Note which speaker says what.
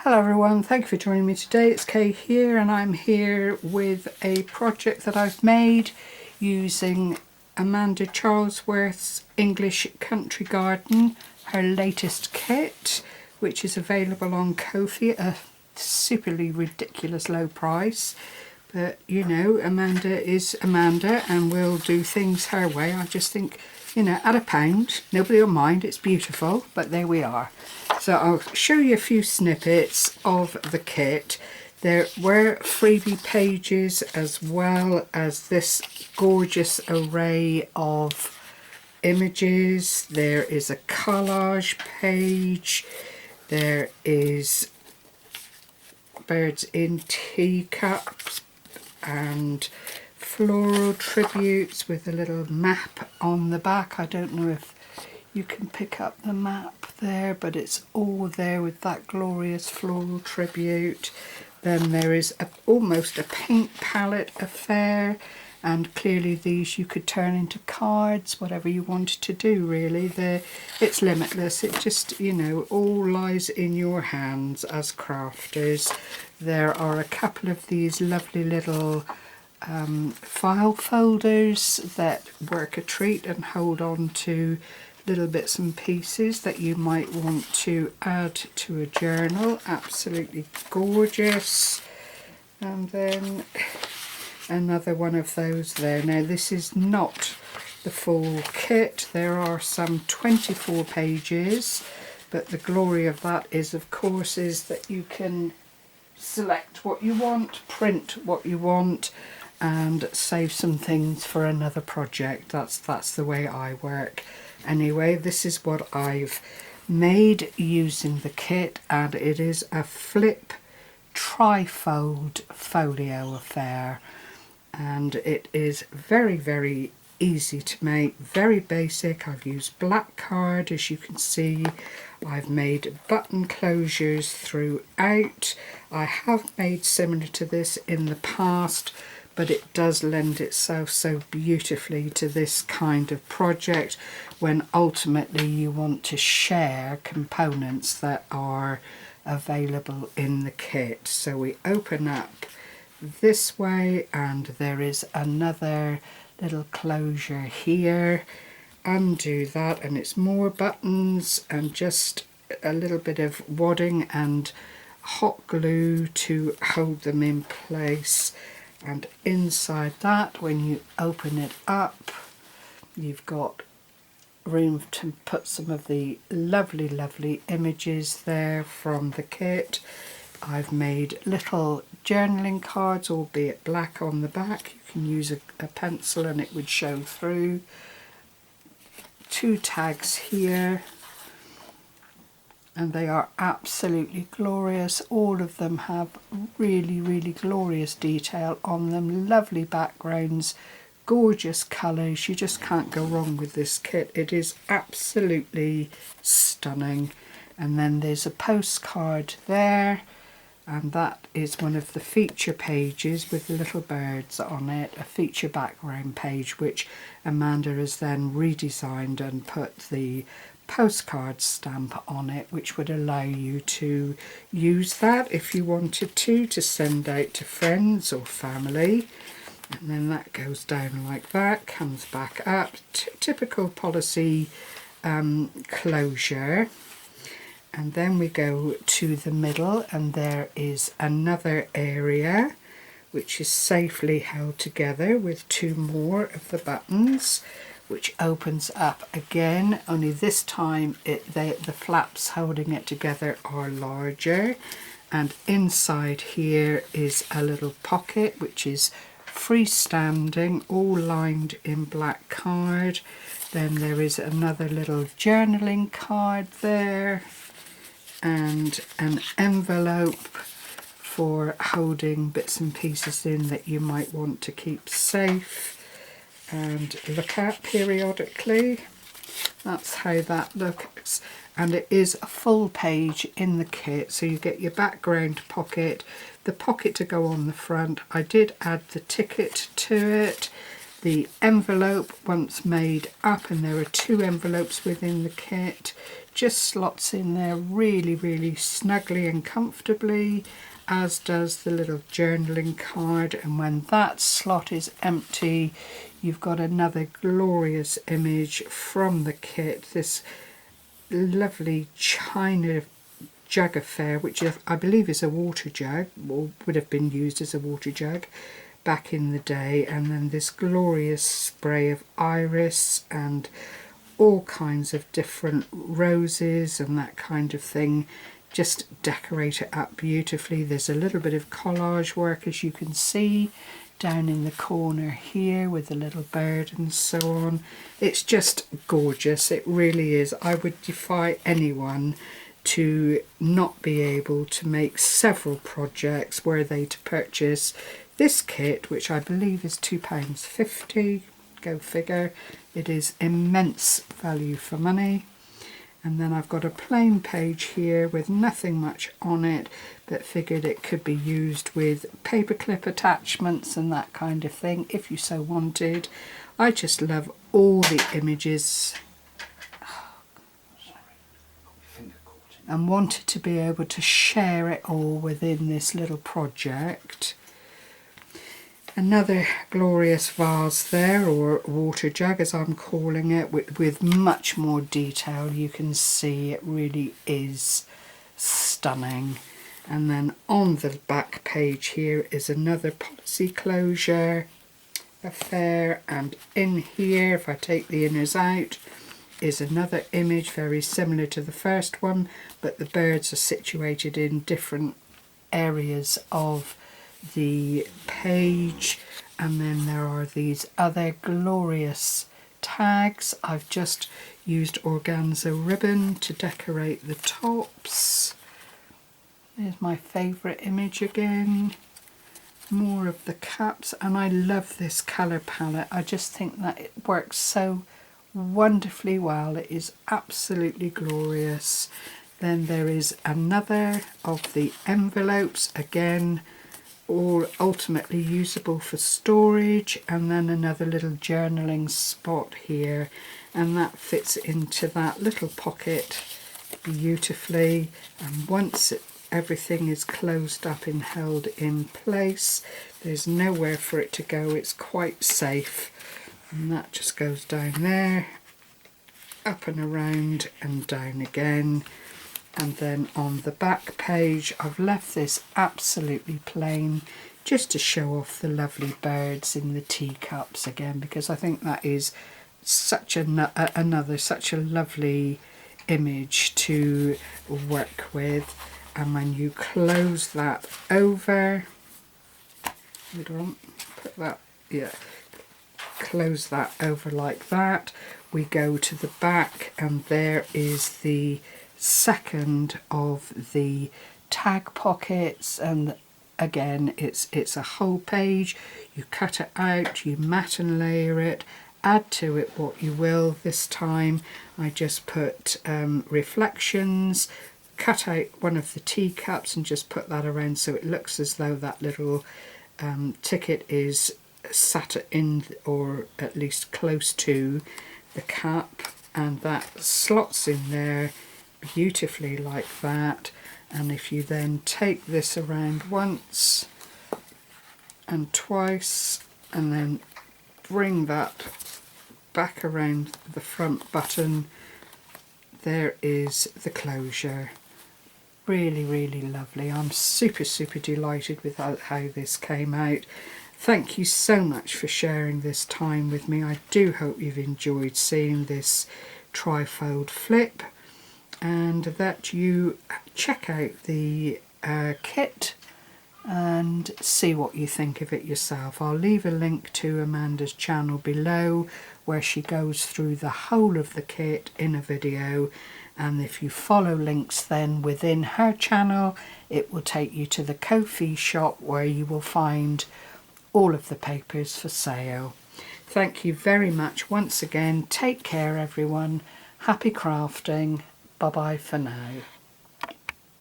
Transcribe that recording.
Speaker 1: Hello everyone, thank you for joining me today. It's Kay here and I'm here with a project that I've made using Amanda Charlesworth's English Country Garden, her latest kit, which is available on Ko-fi at a superly ridiculous low price. But you know, Amanda is Amanda and will do things her way. I just think, you know, at £1, nobody will mind, it's beautiful, but there we are. So I'll show you a few snippets of the kit. There were freebie pages as well as this gorgeous array of images. There is a collage page. There is birds in teacups and floral tributes with a little map on the back. I don't know if you can pick up the map there, but it's all there with that glorious floral tribute. Then there is almost a paint palette affair, and clearly these you could turn into cards, whatever you wanted to do really. It's limitless. It just, you know, all lies in your hands as crafters. There are a couple of these lovely little file folders that work a treat and hold on to little bits and pieces that you might want to add to a journal. Absolutely gorgeous. And then another one of those there. Now this is not the full kit. There are some 24 pages, but the glory of that is, of course, is that you can select what you want, print what you want, and save some things for another project. That's the way I work. Anyway, this is what I've made using the kit, and it is a flip Tri-fold Folio affair, and it is very easy to make, very basic. I've used black card, as you can see. I've made button closures throughout. I have made similar to this in the past, but it does lend itself so beautifully to this kind of project when ultimately you want to share components that are available in the kit. So we open up this way and there is another little closure here. Undo that and it's more buttons and just a little bit of wadding and hot glue to hold them in place. And inside that, when you open it up, you've got room to put some of the lovely images there from the kit. I've made little journaling cards, albeit black on the back. You can use a pencil and it would show through. 2 tags here, and they are absolutely glorious. All of them have really glorious detail on them, lovely backgrounds, gorgeous colours. You just can't go wrong with this kit. It is absolutely stunning. And then there's a postcard there, and that is one of the feature pages with little birds on it, a feature background page which Amanda has then redesigned and put the postcard stamp on it, which would allow you to use that if you wanted to send out to friends or family. And then that goes down like that, comes back up, typical policy closure. And then we go to the middle and there is another area which is safely held together with 2 more of the buttons, which opens up again, only this time the flaps holding it together are larger. And inside here is a little pocket which is freestanding, all lined in black card. Then there is another little journaling card there, and an envelope for holding bits and pieces in that you might want to keep safe and look at periodically. That's how that looks, and it is a full page in the kit. So you get your background pocket, the pocket to go on the front. I did add the ticket to it, the envelope once made up, and there are 2 envelopes within the kit just slots in there really snugly and comfortably, as does the little journaling card. And when that slot is empty, you've got another glorious image from the kit, this lovely china jug affair, which I believe is a water jug, or would have been used as a water jug back in the day. And then this glorious spray of iris and all kinds of different roses and that kind of thing. Just decorate it up beautifully. There's a little bit of collage work, as you can see, down in the corner here with the little bird and so on. It's just gorgeous, it really is. I would defy anyone to not be able to make several projects were they to purchase this kit, which I believe is £2.50, go figure. It is immense value for money. And then I've got a plain page here with nothing much on it, but figured it could be used with paperclip attachments and that kind of thing if you so wanted. I just love all the images and wanted to be able to share it all within this little project. Another glorious vase there, or water jug as I'm calling it, with much more detail. You can see it really is stunning. And then on the back page here is another policy closure affair, and in here, if I take the inners out, is another image very similar to the first one, but the birds are situated in different areas of the page. And then there are these other glorious tags. I've just used organza ribbon to decorate the tops. There's my favourite image again. More of the caps, and I love this colour palette. I just think that it works so wonderfully well. It is absolutely glorious. Then there is another of the envelopes, again all ultimately usable for storage, and then another little journaling spot here, and that fits into that little pocket beautifully. And once everything is closed up and held in place, there's nowhere for it to go, it's quite safe. And that just goes down there, up and around and down again. And then on the back page, I've left this absolutely plain just to show off the lovely birds in the teacups again, because I think that is such such a lovely image to work with. And when you close that over, hold on, put that, yeah, close that over like that, we go to the back, and there is the second of the tag pockets. And again, it's a whole page. You cut it out, you mat and layer it, add to it what you will. This time I just put reflections, cut out one of the teacups and just put that around so it looks as though that little ticket is sat in, or at least close to, the cap, and that slots in there beautifully like that. And if you then take this around once and twice and then bring that back around the front button, there is the closure. Really lovely. I'm super delighted with how this came out. Thank you so much for sharing this time with me. I do hope you've enjoyed seeing this tri-fold flip, and that you check out the kit and see what you think of it yourself. I'll leave a link to Amanda's channel below where she goes through the whole of the kit in a video, and if you follow links then within her channel, it will take you to the Ko-fi shop where you will find all of the papers for sale. Thank you very much once again. Take care everyone. Happy crafting. Bye bye for now.